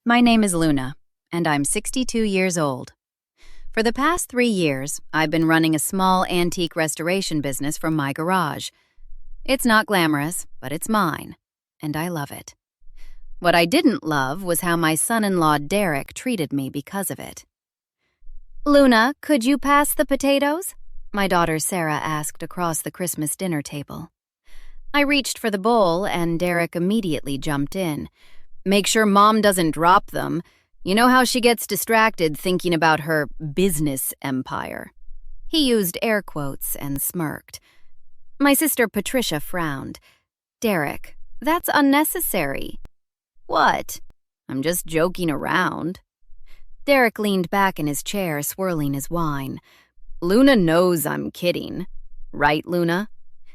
My name is Luna, and I'm 62 years old. For the past 3 years, I've been running a small antique restoration business from my garage. It's not glamorous, but it's mine, and I love it. What I didn't love was how my son-in-law Derek treated me because of it. "Luna, could you pass the potatoes?" my daughter Sarah asked across the Christmas dinner table. I reached for the bowl, and Derek immediately jumped in. "Make sure Mom doesn't drop them. You know how she gets distracted thinking about her business empire." He used air quotes and smirked. My sister Patricia frowned. "Derek, that's unnecessary." "What? I'm just joking around." Derek leaned back in his chair, swirling his wine. "Luna knows I'm kidding. Right, Luna?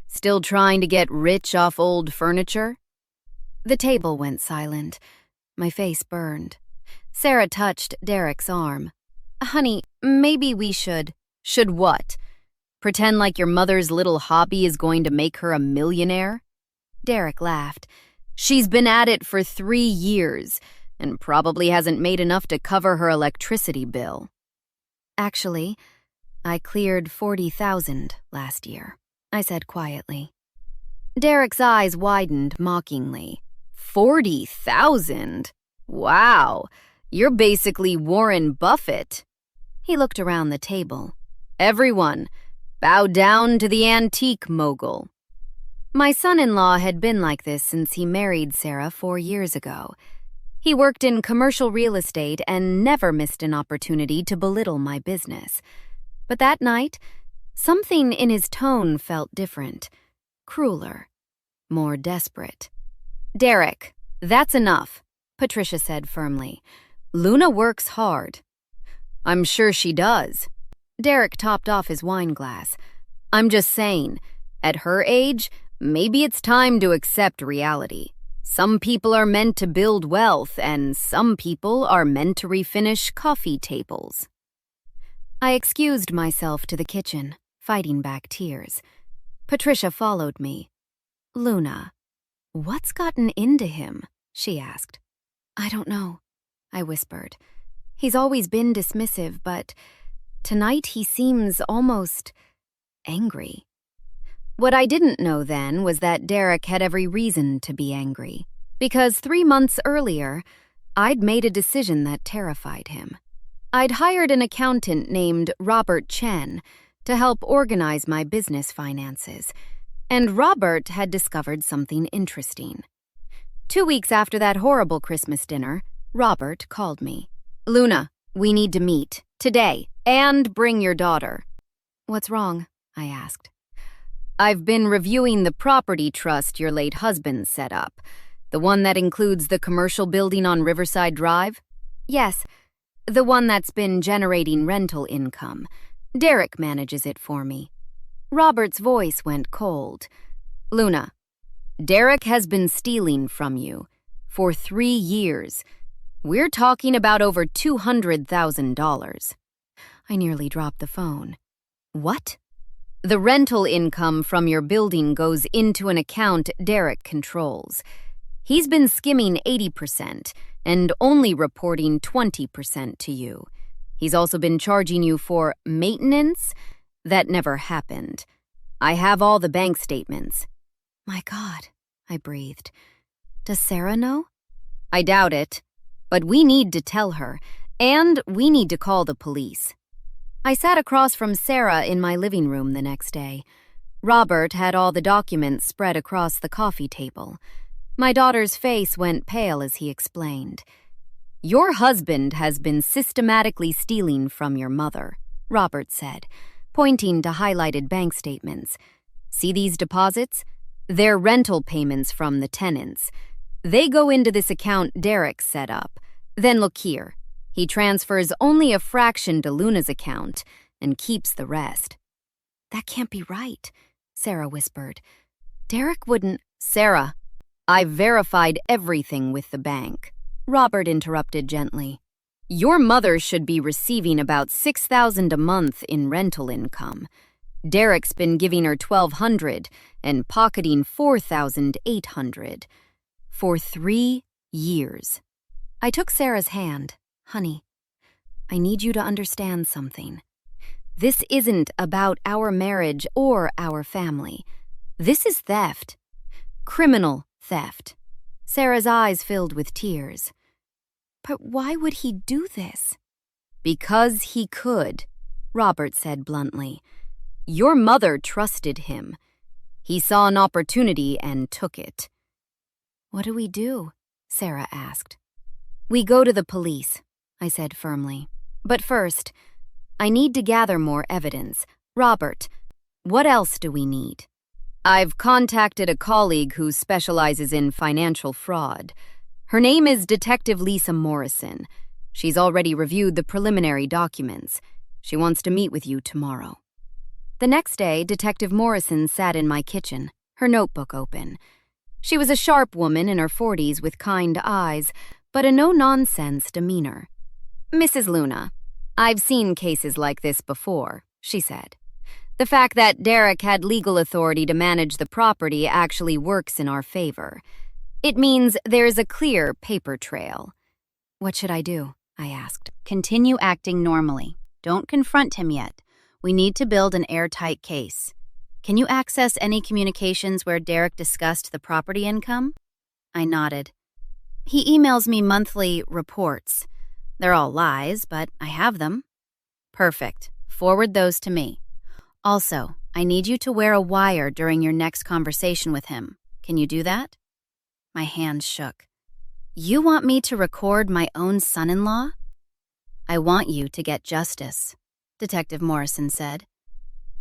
Still trying to get rich off old furniture?" The table went silent. My face burned. Sarah touched Derek's arm. "Honey, maybe we should." "Should what? Pretend like your mother's little hobby is going to make her a millionaire?" Derek laughed. "She's been at it for 3 years and probably hasn't made enough to cover her electricity bill." "Actually, I cleared 40,000 last year," I said quietly. Derek's eyes widened mockingly. 40,000? Wow, you're basically Warren Buffett." He looked around the table. "Everyone, bow down to the antique mogul." My son-in-law had been like this since he married Sarah 4 years ago. He worked in commercial real estate and never missed an opportunity to belittle my business. But that night, something in his tone felt different, crueler, more desperate. "Derek, that's enough," Patricia said firmly. "Luna works hard." "I'm sure she does." Derek topped off his wine glass. "I'm just saying, at her age, maybe it's time to accept reality. Some people are meant to build wealth, and some people are meant to refinish coffee tables." I excused myself to the kitchen, fighting back tears. Patricia followed me. "Luna, what's gotten into him?" she asked. "I don't know," I whispered. "He's always been dismissive, but tonight he seems almost angry." What I didn't know then was that Derek had every reason to be angry, because 3 months earlier, I'd made a decision that terrified him. I'd hired an accountant named Robert Chen to help organize my business finances, and Robert had discovered something interesting. 2 weeks after that horrible Christmas dinner, Robert called me. "Luna, we need to meet, today, and bring your daughter." "What's wrong?" I asked. "I've been reviewing the property trust your late husband set up, the one that includes the commercial building on Riverside Drive." "Yes, the one that's been generating rental income. Derek manages it for me." Robert's voice went cold. "Luna, Derek has been stealing from you for 3 years. We're talking about over $200,000. I nearly dropped the phone. "What?" "The rental income from your building goes into an account Derek controls. He's been skimming 80% and only reporting 20% to you. He's also been charging you for maintenance. That never happened. I have all the bank statements." "My God," I breathed. "Does Sarah know?" "I doubt it, but we need to tell her, and we need to call the police." I sat across from Sarah in my living room the next day. Robert had all the documents spread across the coffee table. My daughter's face went pale as he explained. "Your husband has been systematically stealing from your mother," Robert said, pointing to highlighted bank statements. "See these deposits? They're rental payments from the tenants. They go into this account Derek set up. Then look here. He transfers only a fraction to Luna's account and keeps the rest." "That can't be right," Sarah whispered. "Derek wouldn't—" "Sarah, I've verified everything with the bank," Robert interrupted gently. "Your mother should be receiving about $6,000 a month in rental income. Derek's been giving her $1,200 and pocketing $4,800 for 3 years. I took Sarah's hand. Honey, I need you to understand something. This isn't about our marriage or our family. This is theft. Criminal theft. Sarah's eyes filled with tears. But why would he do this? Because he could, Robert said bluntly. Your mother trusted him. He saw an opportunity and took it. What do we do? Sarah asked. We go to the police, I said firmly. But first, I need to gather more evidence. Robert, what else do we need? I've contacted a colleague who specializes in financial fraud. Her name is Detective Lisa Morrison. She's already reviewed the preliminary documents. She wants to meet with you tomorrow. The next day, Detective Morrison sat in my kitchen, her notebook open. She was a sharp woman in her 40s with kind eyes, but a no-nonsense demeanor. Mrs. Luna, I've seen cases like this before, she said. The fact that Derek had legal authority to manage the property actually works in our favor. It means there's a clear paper trail. What should I do? I asked. Continue acting normally. Don't confront him yet. We need to build an airtight case. Can you access any communications where Derek discussed the property income? I nodded. He emails me monthly reports. They're all lies, but I have them. Perfect. Forward those to me. Also, I need you to wear a wire during your next conversation with him. Can you do that? My hands shook. You want me to record my own son-in-law? I want you to get justice, Detective Morrison said.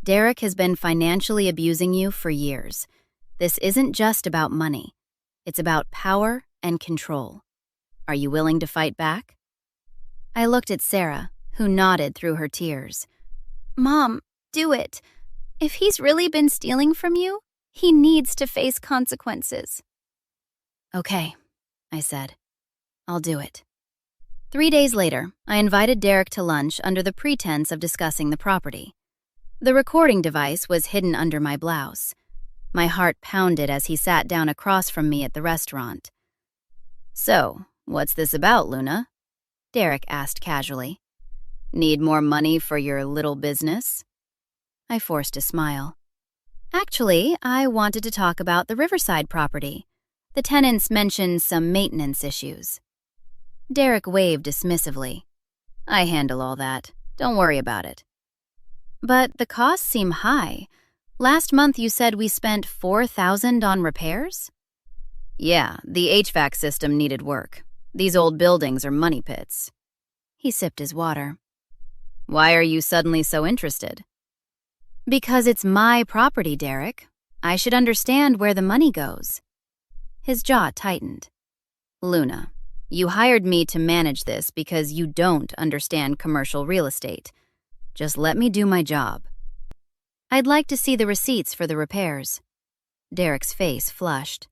Derek has been financially abusing you for years. This isn't just about money. It's about power and control. Are you willing to fight back? I looked at Sarah, who nodded through her tears. Mom, do it. If he's really been stealing from you, he needs to face consequences. Okay, I said. I'll do it. 3 days later, I invited Derek to lunch under the pretense of discussing the property. The recording device was hidden under my blouse. My heart pounded as he sat down across from me at the restaurant. So, what's this about, Luna? Derek asked casually. Need more money for your little business? I forced a smile. Actually, I wanted to talk about the Riverside property. The tenants mentioned some maintenance issues. Derek waved dismissively. I handle all that. Don't worry about it. But the costs seem high. Last month you said we spent $4,000 on repairs? Yeah, the HVAC system needed work. These old buildings are money pits. He sipped his water. Why are you suddenly so interested? Because it's my property, Derek. I should understand where the money goes. His jaw tightened. Luna, you hired me to manage this because you don't understand commercial real estate. Just let me do my job. I'd like to see the receipts for the repairs. Derek's face flushed.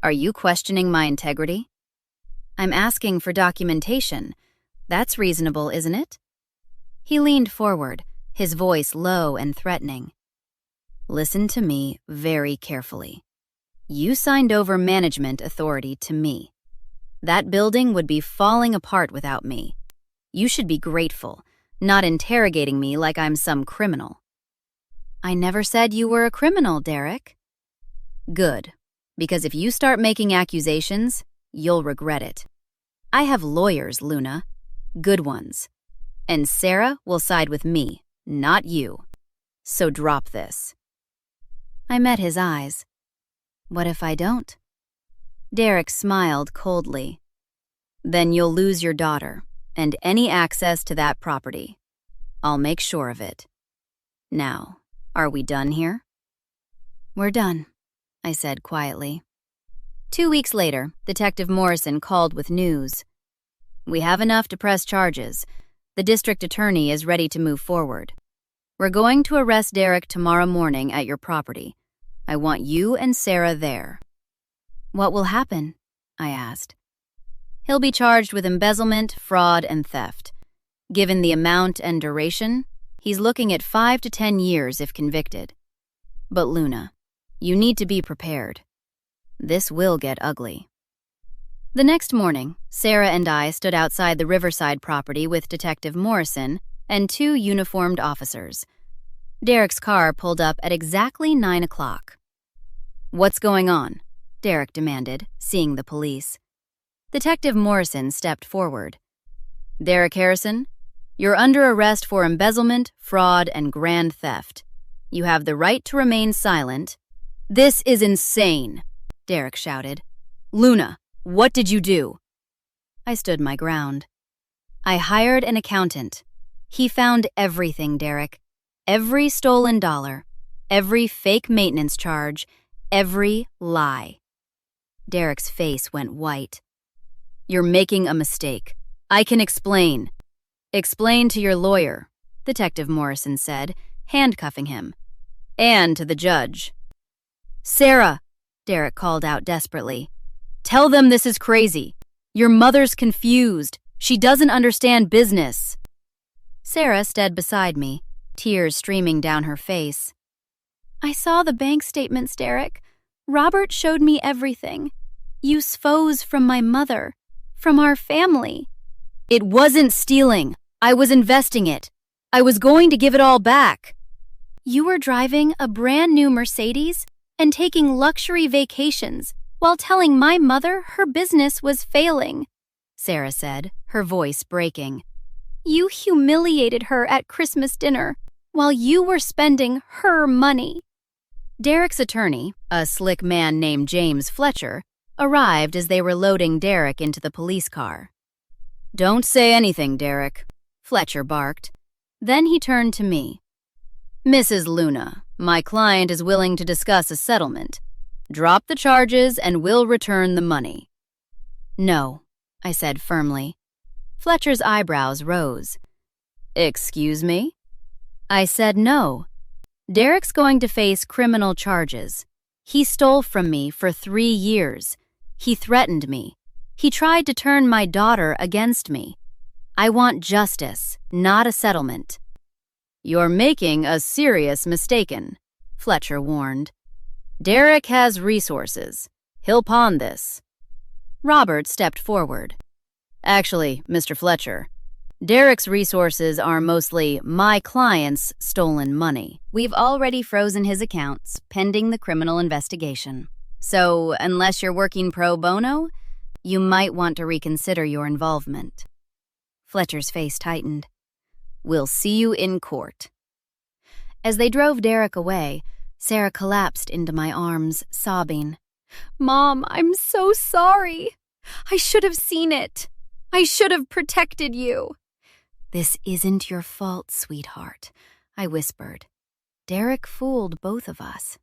Are you questioning my integrity? I'm asking for documentation. That's reasonable, isn't it? He leaned forward, his voice low and threatening. Listen to me very carefully. You signed over management authority to me. That building would be falling apart without me. You should be grateful, not interrogating me like I'm some criminal. I never said you were a criminal, Derek. Good, because if you start making accusations, you'll regret it. I have lawyers, Luna. Good ones. And Sarah will side with me, not you. So drop this. I met his eyes. What if I don't? Derek smiled coldly. Then you'll lose your daughter and any access to that property. I'll make sure of it. Now, are we done here? We're done, I said quietly. 2 weeks later, Detective Morrison called with news. We have enough to press charges. The district attorney is ready to move forward. We're going to arrest Derek tomorrow morning at your property. I want you and Sarah there. What will happen? I asked. He'll be charged with embezzlement, fraud, and theft. Given the amount and duration, he's looking at 5 to 10 years if convicted. But Luna, you need to be prepared. This will get ugly. The next morning, Sarah and I stood outside the Riverside property with Detective Morrison and 2 uniformed officers. Derek's car pulled up at exactly 9 o'clock. "What's going on?" Derek demanded, seeing the police. Detective Morrison stepped forward. "Derek Harrison, you're under arrest for embezzlement, fraud, and grand theft. You have the right to remain silent." "This is insane," Derek shouted. "Luna, what did you do?" I stood my ground. "I hired an accountant. He found everything, Derek. Every stolen dollar, every fake maintenance charge, every lie." Derek's face went white. "You're making a mistake. I can explain." "Explain to your lawyer," Detective Morrison said, handcuffing him. "And to the judge." "Sarah," Derek called out desperately. "Tell them this is crazy. Your mother's confused. She doesn't understand business." Sarah stood beside me, tears streaming down her face. "I saw the bank statements, Derek. Robert showed me everything. You SFOs from my mother, from our family." "It wasn't stealing. I was investing it. I was going to give it all back." "You were driving a brand new Mercedes and taking luxury vacations while telling my mother her business was failing," Sarah said, her voice breaking. "You humiliated her at Christmas dinner while you were spending her money." Derek's attorney, a slick man named James Fletcher, arrived as they were loading Derek into the police car. "Don't say anything, Derek," Fletcher barked. Then he turned to me. "Mrs. Luna, my client is willing to discuss a settlement. Drop the charges and we'll return the money." "No," I said firmly. Fletcher's eyebrows rose. "Excuse me?" I said no. Derek's going to face criminal charges. He stole from me for 3 years. He threatened me. He tried to turn my daughter against me. I want justice, not a settlement." "You're making a serious mistake," Fletcher warned. "Derek has resources. He'll pawn this." Robert stepped forward. "Actually, Mr. Fletcher, Derek's resources are mostly my client's stolen money. We've already frozen his accounts, pending the criminal investigation. So, unless you're working pro bono, you might want to reconsider your involvement." Fletcher's face tightened. "We'll see you in court." As they drove Derek away, Sarah collapsed into my arms, sobbing. "Mom, I'm so sorry. I should have seen it. I should have protected you." "This isn't your fault, sweetheart," I whispered. "Derek fooled both of us."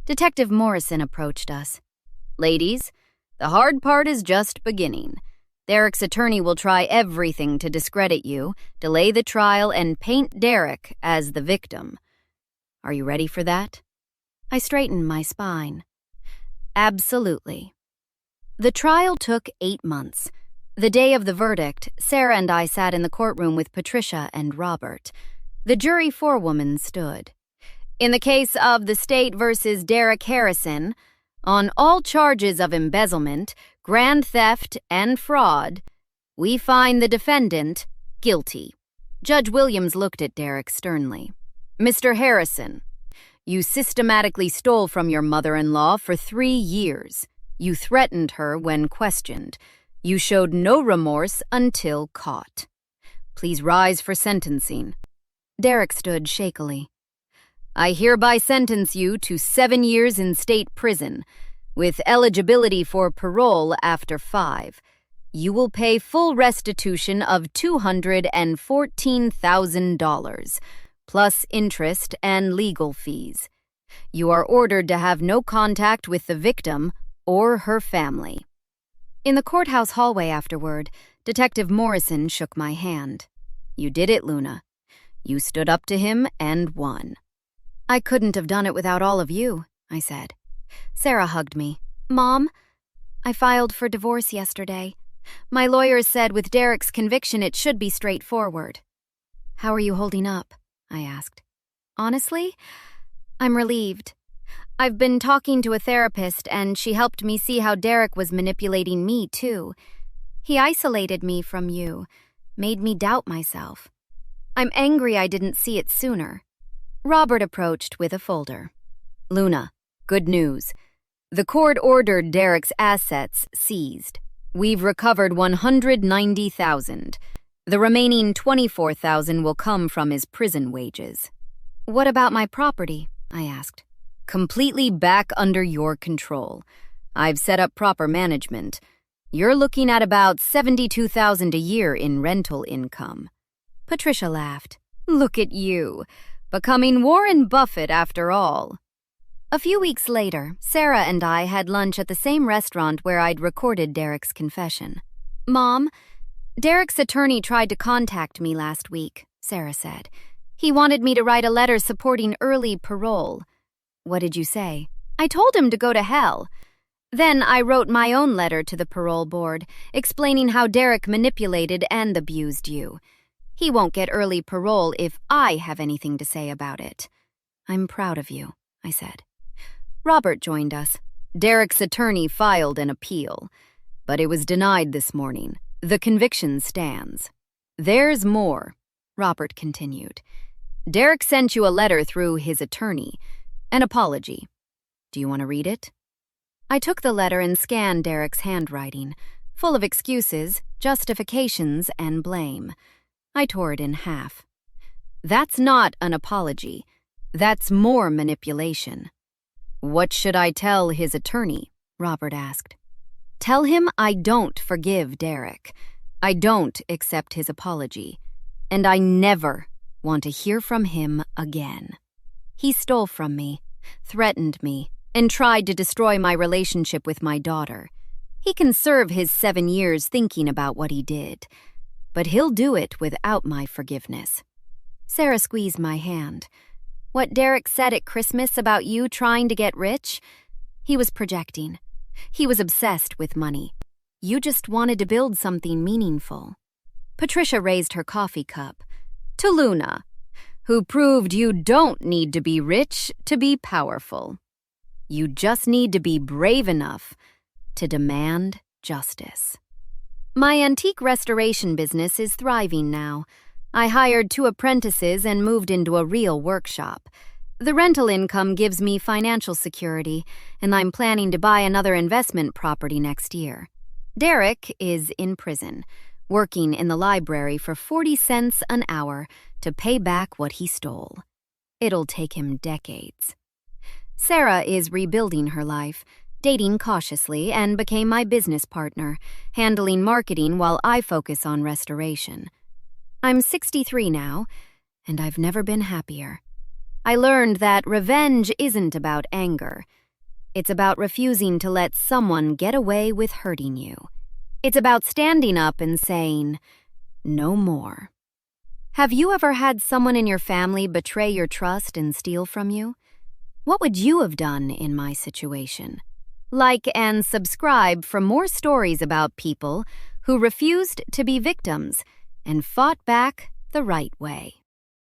Detective Morrison approached us. "Ladies, the hard part is just beginning. Derek's attorney will try everything to discredit you, delay the trial, and paint Derek as the victim. Are you ready for that?" I straightened my spine. "Absolutely." The trial took 8 months. The day of the verdict, Sarah and I sat in the courtroom with Patricia and Robert. The jury forewoman stood. "In the case of the state versus Derek Harrison, on all charges of embezzlement, grand theft, and fraud, we find the defendant guilty." Judge Williams looked at Derek sternly. "Mr. Harrison, you systematically stole from your mother-in-law for 3 years. You threatened her when questioned. You showed no remorse until caught. Please rise for sentencing." Derek stood shakily. "I hereby sentence you to 7 years in state prison, with eligibility for parole after 5. You will pay full restitution of $214,000, plus interest and legal fees. You are ordered to have no contact with the victim or her family." In the courthouse hallway afterward, Detective Morrison shook my hand. "You did it, Luna. You stood up to him and won." "I couldn't have done it without all of you," I said. Sarah hugged me. "Mom, I filed for divorce yesterday. My lawyers said with Derek's conviction it should be straightforward." "How are you holding up?" I asked. "Honestly, I'm relieved. I've been talking to a therapist, and she helped me see how Derek was manipulating me, too. He isolated me from you, made me doubt myself. I'm angry I didn't see it sooner. Robert approached with a folder. Luna, good news. The court ordered Derek's assets seized. We've recovered $190,000. The remaining $24,000 will come from his prison wages. What about my property? I asked. Completely back under your control. I've set up proper management. You're looking at about $72,000 a year in rental income. Patricia laughed. Look at you, becoming Warren Buffett after all. A few weeks later, Sarah and I had lunch at the same restaurant where I'd recorded Derek's confession. Mom, Derek's attorney tried to contact me last week, Sarah said. He wanted me to write a letter supporting early parole. What did you say? I told him to go to hell. Then I wrote my own letter to the parole board, explaining how Derek manipulated and abused you. He won't get early parole if I have anything to say about it. I'm proud of you, I said. Robert joined us. Derek's attorney filed an appeal, but it was denied this morning. The conviction stands. There's more, Robert continued. Derek sent you a letter through his attorney, an apology. Do you want to read it? I took the letter and scanned Derek's handwriting, full of excuses, justifications, and blame. I tore it in half. That's not an apology. That's more manipulation. What should I tell his attorney? Robert asked. Tell him I don't forgive Derek. I don't accept his apology. And I never want to hear from him again. He stole from me, threatened me, and tried to destroy my relationship with my daughter. He can serve his 7 years thinking about what he did, but he'll do it without my forgiveness. Sarah squeezed my hand. What Derek said at Christmas about you trying to get rich? He was projecting. He was obsessed with money. You just wanted to build something meaningful. Patricia raised her coffee cup. To Luna, who proved you don't need to be rich to be powerful. You just need to be brave enough to demand justice. My antique restoration business is thriving now. I hired 2 apprentices and moved into a real workshop. The rental income gives me financial security, and I'm planning to buy another investment property next year. Derek is in prison, working in the library for 40 cents an hour to pay back what he stole. It'll take him decades. Sarah is rebuilding her life, dating cautiously, and became my business partner, handling marketing while I focus on restoration. I'm 63 now, and I've never been happier. I learned that revenge isn't about anger. It's about refusing to let someone get away with hurting you. It's about standing up and saying, no more. Have you ever had someone in your family betray your trust and steal from you? What would you have done in my situation? Like and subscribe for more stories about people who refused to be victims and fought back the right way.